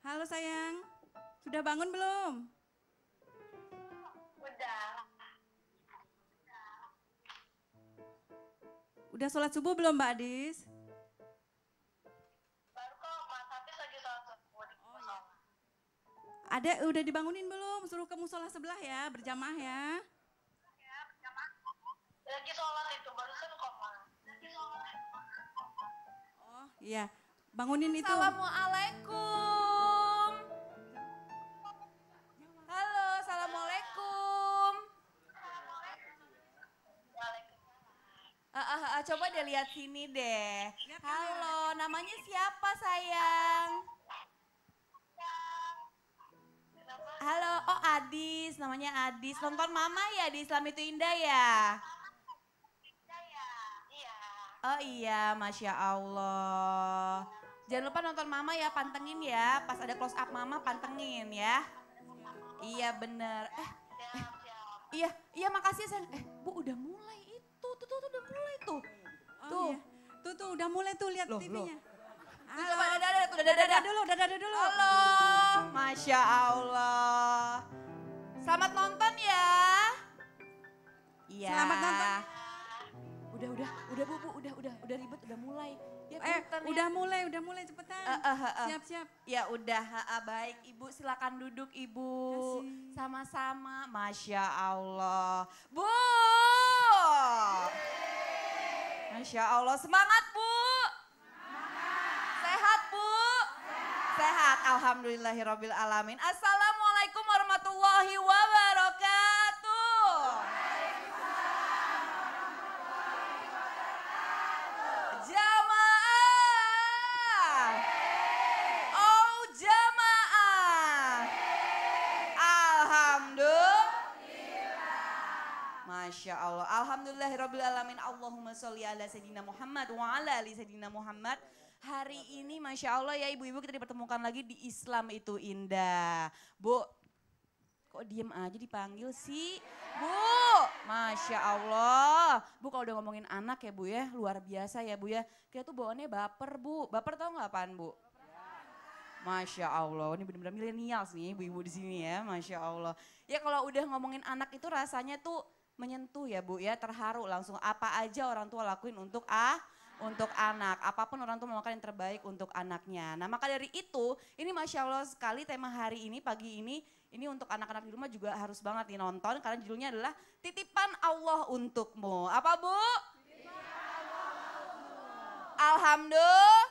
Halo sayang, sudah bangun belum? Udah. Udah sholat subuh belum Mbak Adis? Baru kok Mas Hafiz lagi sholat subuh di musola. Ada udah dibangunin belum? Suruh ke musola sebelah ya, berjamaah ya. Lagi sholat itu barusan kok Mas. Oh iya, bangunin itu. Assalamualaikum. Halo, assalamualaikum. Coba deh lihat sini deh. Lihat Halo, namanya siapa sayang? Halo, oh Adis, namanya Adis. Nonton Mama ya di Islam itu Indah ya? Iya. Oh iya, Masya Allah. Jangan lupa nonton Mama ya, pantengin ya. Pas ada close up Mama, pantengin ya. Iya bener. Siap. Iya makasih ya sayang. Bu udah mulai itu, tuh udah mulai tuh. Oh, Tuh. iya. Tuh udah mulai tuh lihat Loh, TV-nya. Tuh, coba dadah dulu, dadah dulu. Halo, Masya Allah. Selamat nonton ya. Iya. Selamat nonton. Udah Bu, udah ribet, udah mulai. Ya, pinter ya. Udah mulai cepetan. Siap. Ya udah, baik Ibu silakan duduk Ibu. Kasih. Sama-sama, Masya Allah. Bu! Masya Allah, semangat Bu! Sehat Bu? Sehat, alhamdulillahirabbil alamin. Assalamualaikum warahmatullahi wabarakatuh. Jamaah. Oh jamaah. Masya Allah. Alhamdulillahirabbil alamin. Allahumma sholli ala sayyidina Muhammad wa ala ali sayyidina Muhammad. Hari ini Masya Allah ya ibu-ibu kita dipertemukan lagi di Islam itu Indah. Bu, kok diem aja dipanggil sih? Bu, Masya Allah. Bu kalau udah ngomongin anak ya Bu ya, luar biasa ya Bu ya. Kita tuh bawaannya baper Bu. Baper tau gak apaan Bu? Masya Allah, ini benar-benar milenials nih ibu-ibu di sini ya, Masya Allah. Ya kalau udah ngomongin anak itu rasanya tuh menyentuh ya Bu ya, terharu langsung. Apa aja orang tua lakuin untuk anak, apapun orang tua melakukan yang terbaik untuk anaknya. Nah maka dari itu, ini Masya Allah sekali tema hari ini, pagi ini untuk anak-anak di rumah juga harus banget nih nonton. Karena judulnya adalah Titipan Allah Untukmu. Apa Bu? Alhamdulillah.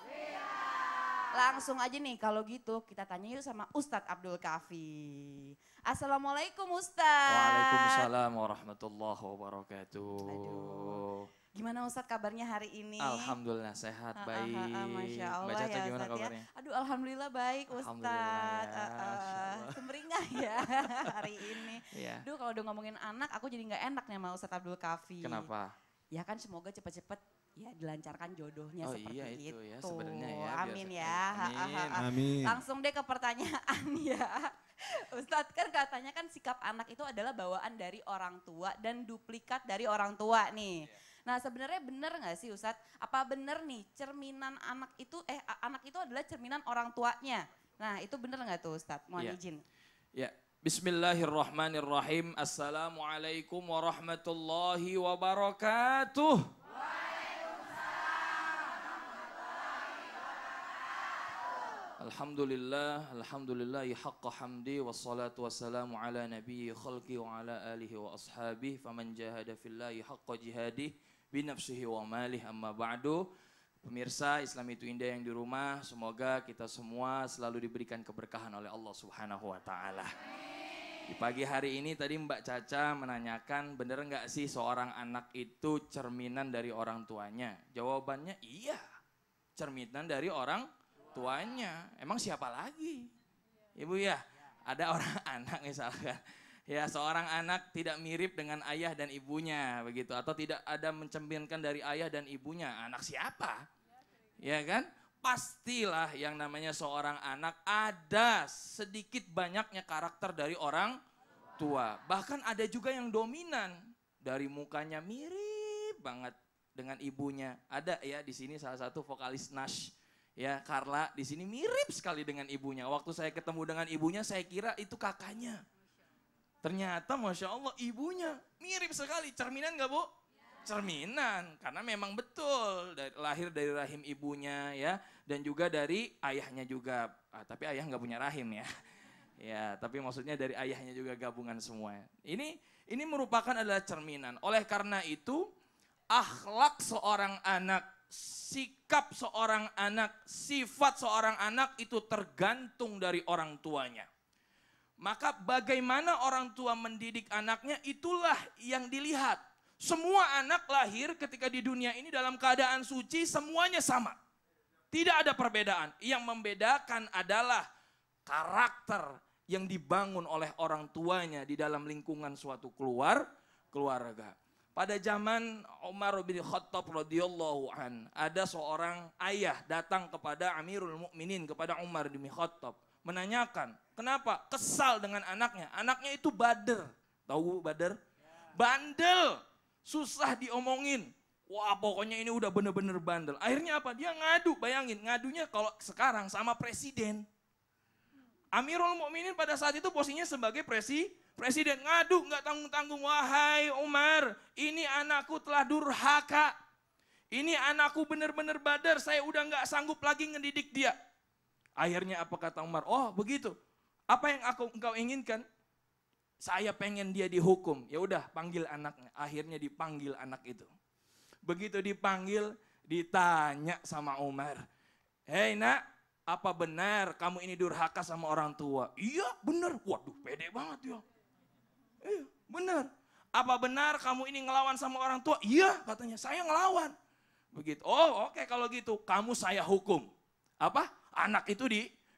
Langsung aja nih kalau gitu kita tanya yuk sama Ustadz Abdul Kafi. Assalamualaikum Ustadz. Waalaikumsalam warahmatullahi wabarakatuh. Aduh. Gimana Ustadz kabarnya hari ini? Alhamdulillah sehat, baik. Masya Allah Mbak Caca ya gimana Ustadz kabarnya? ya. Aduh alhamdulillah baik Alhamdulillah Ustadz. ya, Masya Allah. Sumringah ya hari ini. Iya. Aduh kalau udah ngomongin anak aku jadi gak enak nih sama Ustadz Abdul Kafi. Kenapa? Ya kan semoga cepet-cepet ya dilancarkan jodohnya Oh seperti iya itu. itu ya sebenarnya ya. Amin biasa. ya. Amin. Amin. Langsung deh ke pertanyaan ya. Ustadz kan katanya kan sikap anak itu adalah bawaan dari orang tua dan duplikat dari orang tua nih. Nah sebenarnya benar nggak sih Ustadz? Apa benar nih cerminan anak itu adalah cerminan orang tuanya? Nah itu benar nggak tuh Ustadz? Mohon Iya. izin. Ya. Bismillahirrahmanirrahim. Assalamualaikum warahmatullahi wabarakatuh. Alhamdulillahi haqqa hamdi wassalatu wassalamu ala nabiyyi khalqi wa ala alihi wa ashabihi faman jahada fillahi haqqa jihadih binafsihi wa malih amma ba'du. Pemirsa Islam itu Indah yang di rumah, semoga kita semua selalu diberikan keberkahan oleh Allah Subhanahu wa taala. Di pagi hari ini tadi Mbak Caca menanyakan bener nggak sih seorang anak itu cerminan dari orang tuanya? Jawabannya iya, cerminan dari orang tuanya. Emang siapa lagi? Ibu ya, ada orang anak misalkan. Ya seorang anak tidak mirip dengan ayah dan ibunya begitu. Atau tidak ada mencerminkan dari ayah dan ibunya. Anak siapa? Ya kan? Pastilah yang namanya seorang anak ada sedikit banyaknya karakter dari orang tua. Bahkan ada juga yang dominan. Dari mukanya mirip banget dengan ibunya. Ada ya di sini salah satu vokalis Nash Ya, Carla di sini mirip sekali dengan ibunya. Waktu saya ketemu dengan ibunya, saya kira itu kakaknya. Ternyata Masya Allah ibunya mirip sekali. Cerminan nggak Bu? Cerminan, karena memang betul lahir dari rahim ibunya ya, dan juga dari ayahnya juga. Tapi ayah nggak punya rahim ya. Ya, tapi maksudnya dari ayahnya juga gabungan semua. Ini merupakan adalah cerminan. Oleh karena itu, akhlak seorang anak, sikap seorang anak, sifat seorang anak itu tergantung dari orang tuanya. Maka bagaimana orang tua mendidik anaknya itulah yang dilihat. Semua anak lahir ketika di dunia ini dalam keadaan suci semuanya sama. Tidak ada perbedaan. Yang membedakan adalah karakter yang dibangun oleh orang tuanya di dalam lingkungan suatu keluarga. Pada zaman Umar bin Khattab radhiyallahu an, ada seorang ayah datang kepada Amirul Mukminin, kepada Umar bin Khattab, menanyakan, kenapa kesal dengan anaknya? Anaknya itu bader. Tahu bader? Bandel. Susah diomongin. Wah, pokoknya ini udah bener-bener bandel. Akhirnya apa? Dia ngadu, bayangin, ngadunya kalau sekarang sama presiden. Amirul Mukminin pada saat itu posisinya sebagai presiden, ngadu nggak tanggung-tanggung, wahai Umar, ini anakku telah durhaka, ini anakku benar-benar badar, saya udah nggak sanggup lagi ngedidik dia. Akhirnya apa kata Umar? Oh begitu, apa yang engkau inginkan? Saya pengen dia dihukum. Ya udah panggil anaknya. Akhirnya dipanggil anak itu. Begitu dipanggil, ditanya sama Umar, hei nak, apa benar kamu ini durhaka sama orang tua? Iya benar. Waduh pede banget ya. Iya benar. Apa benar kamu ini ngelawan sama orang tua? Iya katanya, saya ngelawan. Begitu. Oh oke, kalau gitu kamu saya hukum. Apa? Anak itu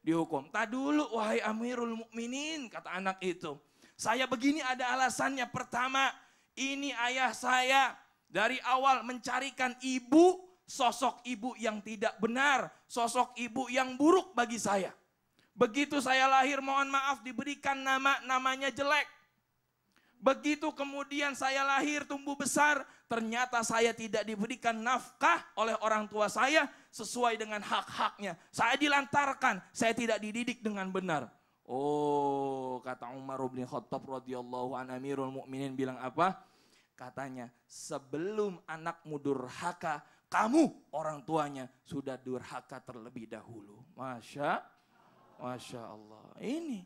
dihukum. Tak dulu wahai Amirul Mukminin, kata anak itu. Saya begini ada alasannya. Pertama, ini ayah saya dari awal mencarikan ibu, sosok ibu yang tidak benar, sosok ibu yang buruk bagi saya. Begitu saya lahir, mohon maaf, diberikan namanya jelek. Begitu kemudian saya lahir, tumbuh besar, ternyata saya tidak diberikan nafkah oleh orang tua saya sesuai dengan hak-haknya. Saya dilantarkan, saya tidak dididik dengan benar. Oh, kata Umar bin Khattab radhiyallahu an, Amirul Mukminin bilang apa? Katanya, sebelum anakmu durhaka, kamu orang tuanya sudah durhaka terlebih dahulu. Masya Allah. Ini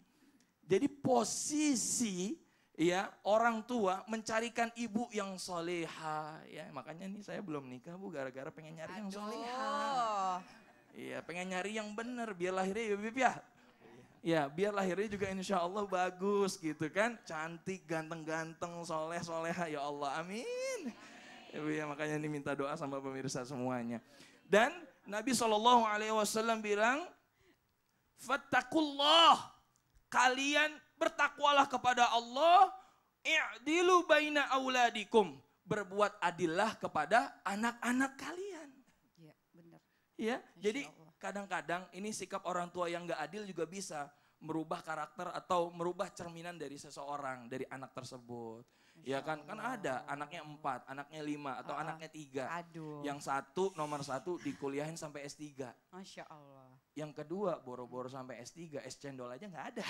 jadi posisi ya orang tua mencarikan ibu yang soleha. Ya makanya nih saya belum nikah Bu, gara-gara pengen nyari yang soleha. Iya pengen nyari yang benar biar lahirnya ya Bib ya. Ya biar lahirnya juga insya Allah bagus gitu kan. Cantik, ganteng-ganteng, soleh-soleha ya Allah amin. Ya makanya ini minta doa sama pemirsa semuanya. Dan Nabi SAW bilang, fattakullah, kalian bertakwalah kepada Allah, i'dilu baina auladikum, berbuat adillah kepada anak-anak kalian. Iya benar. Ya, jadi kadang-kadang ini sikap orang tua yang gak adil juga bisa merubah karakter atau merubah cerminan dari seseorang, dari anak tersebut. Ya kan ada anaknya 4, anaknya 5 atau anaknya 3. Aduh. Yang nomor satu dikuliahin sampai S3. Masya Allah. Yang kedua boro-boro sampai S3, es cendol aja nggak ada.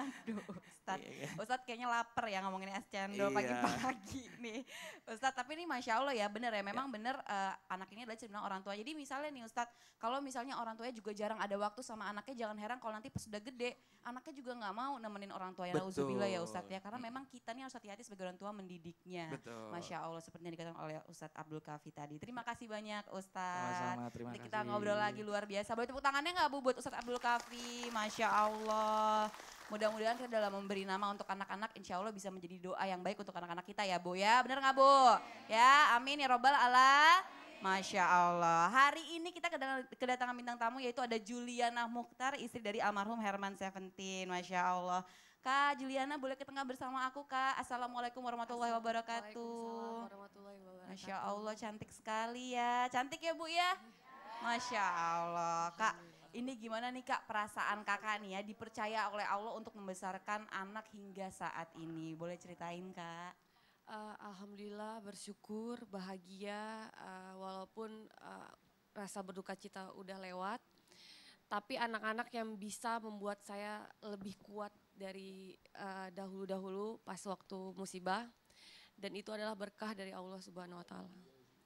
Aduh Ustadz, Ustadz kayaknya lapar ya ngomongin es cendol pagi-pagi nih. Ustadz tapi ini Masya Allah ya bener ya, memang bener anak ini adalah cerminan orang tua. Jadi misalnya nih Ustadz, kalau misalnya orang tuanya juga jarang ada waktu sama anaknya, jangan heran kalau nanti pas sudah gede, anaknya juga nggak mau nemenin orang tua. Nauzubillah ya Ustadz ya, karena memang kita nih harus hati-hati sebagai orang tua mendidiknya. Betul. Masya Allah seperti yang dikatakan oleh Ustadz Abdul Kafi tadi. Terima kasih banyak Ustadz. Sama-sama, terima Nanti kasih. kita ngobrol lagi luar biasa. Boleh tepuk tangannya nggak Bu buat Ustadz Abdul Kafi? Masya Allah. Mudah-mudahan kita dalam memberi nama untuk anak-anak, insya Allah bisa menjadi doa yang baik untuk anak-anak kita ya Bu ya. Bener nggak Bu? Ya amin ya robbal ala. Masya Allah. Hari ini kita kedatangan bintang tamu yaitu ada Juliana Mukhtar, istri dari almarhum Herman Seventeen. Masya Allah. Kak Juliana boleh ke tengah bersama aku Kak. Assalamualaikum warahmatullahi wabarakatuh. Waalaikumsalam warahmatullahi wabarakatuh. Masya Allah cantik sekali ya. Cantik ya Bu ya? Masya Allah. Kak ini gimana nih Kak perasaan Kakak nih ya dipercaya oleh Allah untuk membesarkan anak hingga saat ini. Boleh ceritain Kak? Alhamdulillah bersyukur, bahagia walaupun rasa berduka cita udah lewat. tapi anak-anak yang bisa membuat saya lebih kuat dari dahulu-dahulu pas waktu musibah, dan itu adalah berkah dari Allah Subhanahu wa taala.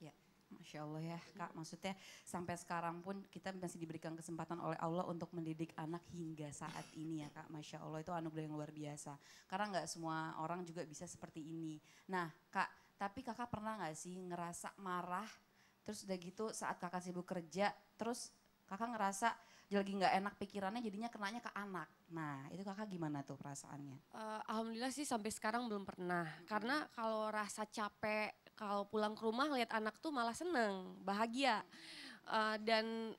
Ya, Masya Allah ya Kak, maksudnya sampai sekarang pun kita masih diberikan kesempatan oleh Allah untuk mendidik anak hingga saat ini ya Kak. Masya Allah itu anugerah yang luar biasa. Karena nggak semua orang juga bisa seperti ini. Nah Kak, tapi Kakak pernah nggak sih ngerasa marah, terus udah gitu saat Kakak sibuk kerja, terus Kakak ngerasa lagi nggak enak pikirannya jadinya kenanya ke anak. Nah itu Kakak gimana tuh perasaannya? Alhamdulillah sih sampai sekarang belum pernah. Karena kalau rasa capek, kalau pulang ke rumah lihat anak tuh malah seneng, bahagia. Dan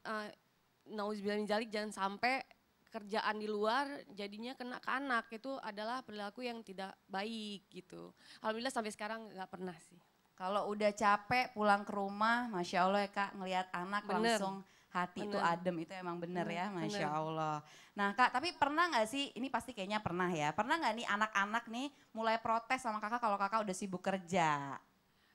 nauzubillah min dzalik, jangan sampai kerjaan di luar jadinya kena ke anak. Itu adalah perilaku yang tidak baik gitu. Alhamdulillah sampai sekarang nggak pernah sih. Kalau udah capek pulang ke rumah, Masya Allah ya Kak, ngelihat anak Bener. langsung hati itu Bener. adem, itu emang bener ya, Masya Bener. Allah. Nah Kak, tapi pernah gak sih, ini pasti kayaknya pernah ya, pernah gak nih anak-anak nih mulai protes sama Kakak kalau Kakak udah sibuk kerja?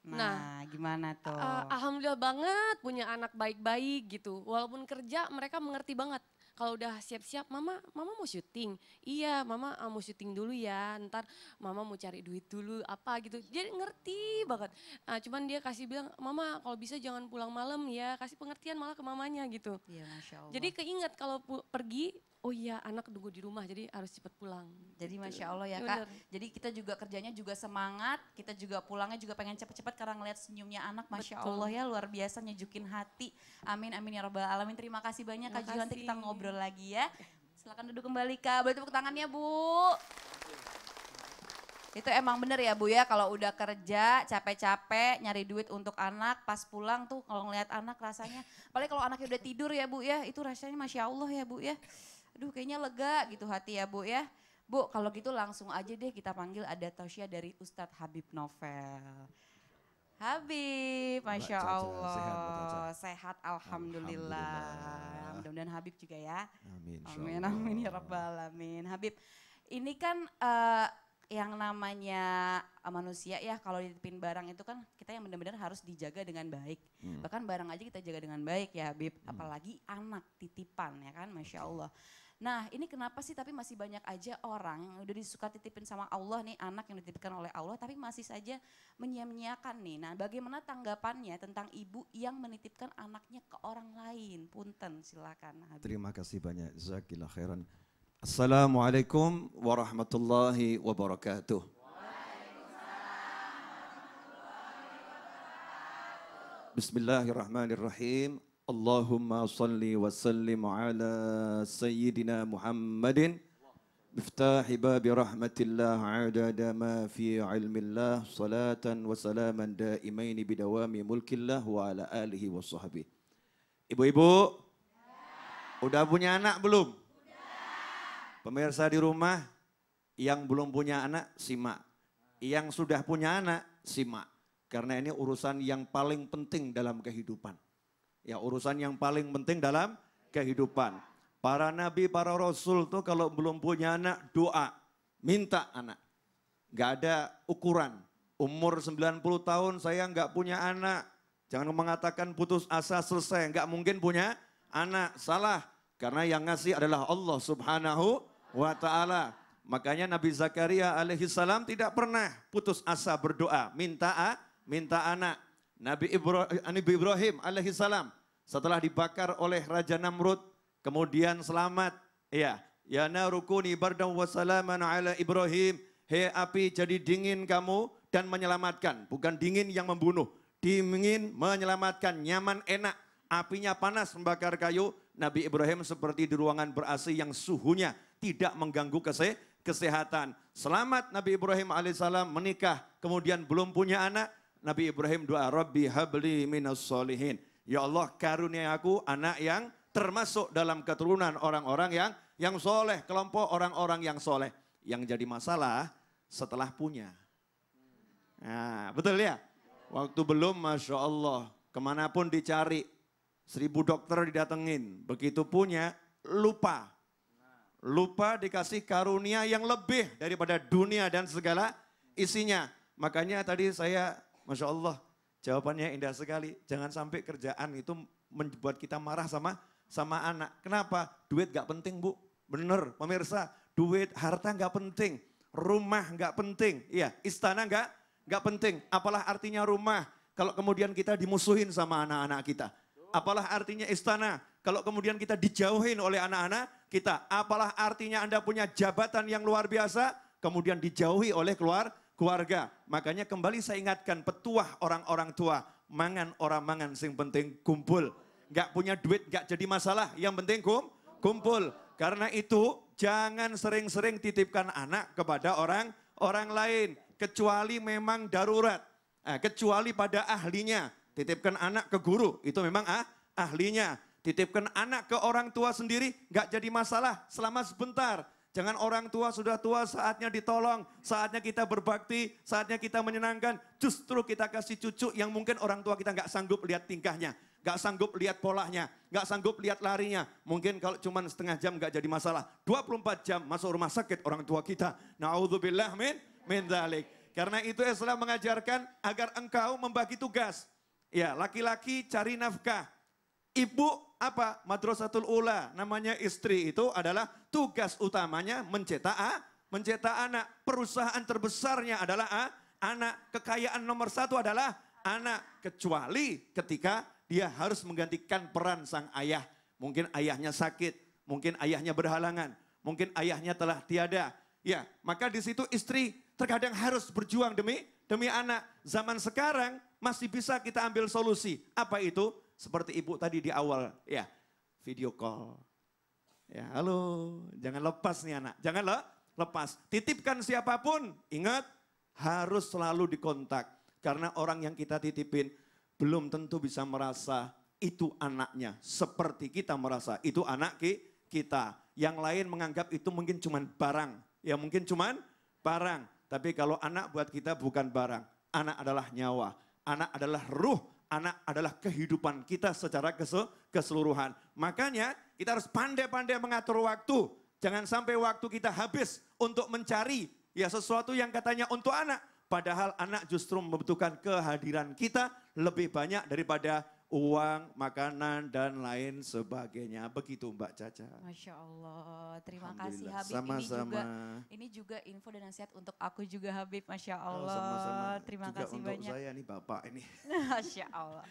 Nah gimana tuh? Alhamdulillah banget punya anak baik-baik gitu. Walaupun kerja mereka mengerti banget. Kalau udah siap-siap, mama mau syuting. Iya, mama mau syuting dulu ya. Ntar mama mau cari duit dulu apa gitu. Dia ngerti banget. Cuman dia kasih bilang, mama kalau bisa jangan pulang malam ya. Kasih pengertian malah ke mamanya gitu. Iya Masya Allah. Jadi keinget kalau pergi, oh iya anak nunggu di rumah jadi harus cepet pulang. Jadi Gitu. Masya Allah ya Iya, Kak, bener. jadi kita juga kerjanya juga semangat, kita juga pulangnya juga pengen cepet-cepet karena ngeliat senyumnya anak, Masya Betul. Allah ya luar biasa nyejukin hati. Amin, amin ya rabbal alamin. Terima kasih banyak Kak Terima Jill, nanti kita kasih. ngobrol lagi ya. Silakan duduk kembali Kak, boleh tepuk tangannya Bu. Itu emang bener ya Bu ya, kalau udah kerja capek-capek nyari duit untuk anak, pas pulang tuh kalau ngeliat anak rasanya, apalagi kalau anaknya udah tidur ya Bu ya, itu rasanya Masya Allah ya Bu ya. Aduh kayaknya lega gitu hati ya Bu ya. Bu kalau gitu langsung aja deh kita panggil ada tausiah dari Ustadz Habib Novel. Habib, Masya Mbak Caca, Allah. sehat, Mbak Caca? Sehat Alhamdulillah. Alhamdulillah. Mudah-mudahan Habib juga ya. Amin. Amin, amin ya rabbal alamin. Habib, ini kan yang namanya manusia ya kalau dititipin barang itu kan kita yang benar-benar harus dijaga dengan baik. Bahkan barang aja kita jaga dengan baik ya Habib. Apalagi anak titipan ya kan, Masya Allah. Nah ini kenapa sih tapi masih banyak aja orang yang udah disuka titipin sama Allah nih, anak yang dititipkan oleh Allah tapi masih saja menyia-nyiakan nih. Nah bagaimana tanggapannya tentang ibu yang menitipkan anaknya ke orang lain? Punten silakan Habib. Terima kasih banyak. Jazakillah khairan. Assalamualaikum warahmatullahi wabarakatuh. Bismillahirrahmanirrahim. Allahumma salli wa sallim ala sayyidina Muhammadin biftahi babi rahmatillah adada ma fi ilmillah salatan wa salaman daimaini bidawami mulkillah wa ala alihi wa sahbihi. Ibu-ibu, udah punya anak belum? Pemirsa di rumah yang belum punya anak simak, yang sudah punya anak simak. Karena ini urusan yang paling penting dalam kehidupan. Ya urusan yang paling penting dalam kehidupan. Para nabi, para rasul tuh kalau belum punya anak doa, minta anak. Gak ada ukuran. Umur 90 tahun saya gak punya anak. Jangan mengatakan putus asa selesai, gak mungkin punya anak. Salah, karena yang ngasih adalah Allah Subhanahu wa ta'ala. Makanya Nabi Zakaria alaihissalam tidak pernah putus asa berdoa, minta anak. Nabi Ibrahim alaihissalam setelah dibakar oleh Raja Namrud, kemudian selamat. Ya narukuni bardan wa salaman ala Ibrahim. Hei api jadi dingin kamu dan menyelamatkan. Bukan dingin yang membunuh, dingin menyelamatkan, nyaman enak. Apinya panas membakar kayu. Nabi Ibrahim seperti di ruangan ber-AC yang suhunya tidak mengganggu kesehatan. Selamat Nabi Ibrahim alaihissalam menikah, kemudian belum punya anak. Nabi Ibrahim doa, Rabbi habli minas solihin. Ya Allah karunia aku anak yang termasuk dalam keturunan orang-orang yang soleh. Kelompok orang-orang yang soleh. Yang jadi masalah setelah punya. Nah betul ya? Waktu belum Masya Allah. Kemanapun dicari. 1000 dokter didatengin. Begitu punya lupa. Lupa dikasih karunia yang lebih daripada dunia dan segala isinya. Makanya tadi saya Masya Allah, jawabannya indah sekali. Jangan sampai kerjaan itu membuat kita marah sama sama anak. Kenapa? Duit gak penting Bu. Bener pemirsa, duit, harta gak penting. Rumah gak penting. Iya, istana gak penting. Apalah artinya rumah kalau kemudian kita dimusuhin sama anak-anak kita. Apalah artinya istana kalau kemudian kita dijauhin oleh anak-anak kita. Apalah artinya Anda punya jabatan yang luar biasa, kemudian dijauhi oleh keluarga. Makanya kembali saya ingatkan petuah orang-orang tua. Mangan orang mangan sing penting kumpul. Gak punya duit gak jadi masalah, yang penting kumpul. Karena itu jangan sering-sering titipkan anak kepada orang lain. Kecuali memang darurat. Kecuali pada ahlinya. Titipkan anak ke guru, itu memang ahlinya. Titipkan anak ke orang tua sendiri, gak jadi masalah selama sebentar. Jangan orang tua sudah tua, saatnya ditolong, saatnya kita berbakti, saatnya kita menyenangkan. Justru kita kasih cucu yang mungkin orang tua kita gak sanggup lihat tingkahnya. Gak sanggup lihat polanya, gak sanggup lihat larinya. Mungkin kalau cuma setengah jam gak jadi masalah. 24 jam masuk rumah sakit orang tua kita. Na'udzubillah min dzalik. Karena itu Islam mengajarkan agar engkau membagi tugas. Ya, laki-laki cari nafkah. Ibu apa? Madrasatul Ula, namanya istri itu adalah tugas utamanya mencetak anak. Perusahaan terbesarnya adalah anak. Kekayaan nomor satu adalah anak. Kecuali ketika dia harus menggantikan peran sang ayah. Mungkin ayahnya sakit, mungkin ayahnya berhalangan, mungkin ayahnya telah tiada. Ya, maka di situ istri terkadang harus berjuang demi anak. Zaman sekarang masih bisa kita ambil solusi. Apa itu? Seperti ibu tadi di awal, ya, video call. Ya, halo, jangan lepas nih anak, jangan lepas. Titipkan siapapun, ingat harus selalu dikontak. Karena orang yang kita titipin belum tentu bisa merasa itu anaknya. Seperti kita merasa itu anak kita. Yang lain menganggap itu mungkin cuman barang. Ya mungkin cuman barang. Tapi kalau anak buat kita bukan barang. Anak adalah nyawa. Anak adalah ruh. Anak adalah kehidupan kita secara keseluruhan. Makanya kita harus pandai-pandai mengatur waktu. Jangan sampai waktu kita habis untuk mencari ya sesuatu yang katanya untuk anak. Padahal anak justru membutuhkan kehadiran kita lebih banyak daripada uang, makanan, dan lain sebagainya. Begitu Mbak Caca. Masya Allah, terima kasih Alhamdulillah. Habib. Sama-sama. Ini juga info dan nasihat untuk aku juga Habib, Masya Allah. Sama-sama. Terima Juga kasih untuk banyak. saya nih Bapak ini. Masya Allah.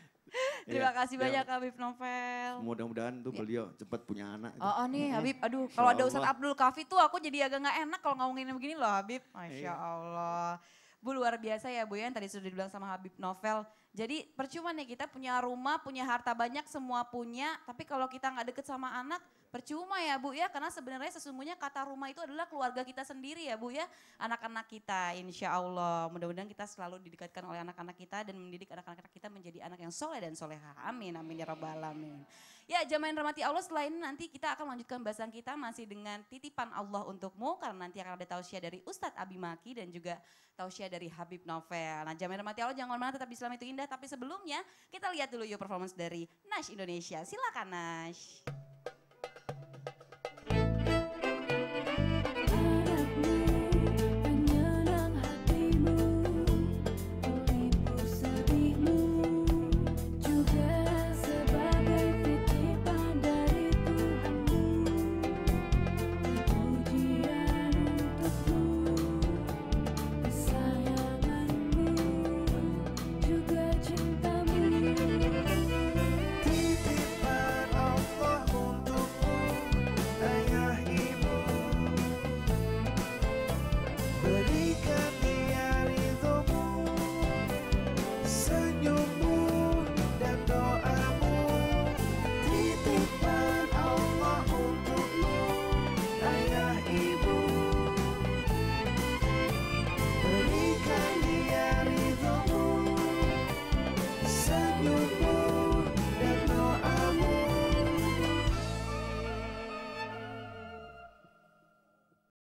Terima kasih banyak Habib Novel. Mudah-mudahan tuh beliau cepat punya anak. Oh nih Habib, aduh kalau ada Insya Ustadz Allah. Abdul Kafi tuh aku jadi agak gak enak kalau ngomongin begini loh Habib. Masya Allah. Bu luar biasa ya Bu ya, yang tadi sudah dibilang sama Habib Novel. Jadi percuma nih kita punya rumah, punya harta banyak, semua punya. Tapi kalau kita gak deket sama anak, percuma ya Bu ya. Karena sebenarnya sesungguhnya kata rumah itu adalah keluarga kita sendiri ya Bu ya. Anak-anak kita insya Allah. Mudah-mudahan kita selalu didekatkan oleh anak-anak kita dan mendidik anak-anak kita menjadi anak yang soleh dan soleha. Amin, amin ya rabbal alamin. Ya jamaah yang rahmati Allah, selain nanti kita akan melanjutkan bahasan kita masih dengan titipan Allah untukmu. Karena nanti akan ada tausiah dari Ustadz Abi Maki dan juga tausiah dari Habib Novel. Nah jamaah yang rahmati Allah jangan kemana-mana, tetap Islam itu indah. Tapi sebelumnya kita lihat dulu yuk performance dari Nash Indonesia. Silakan Nash.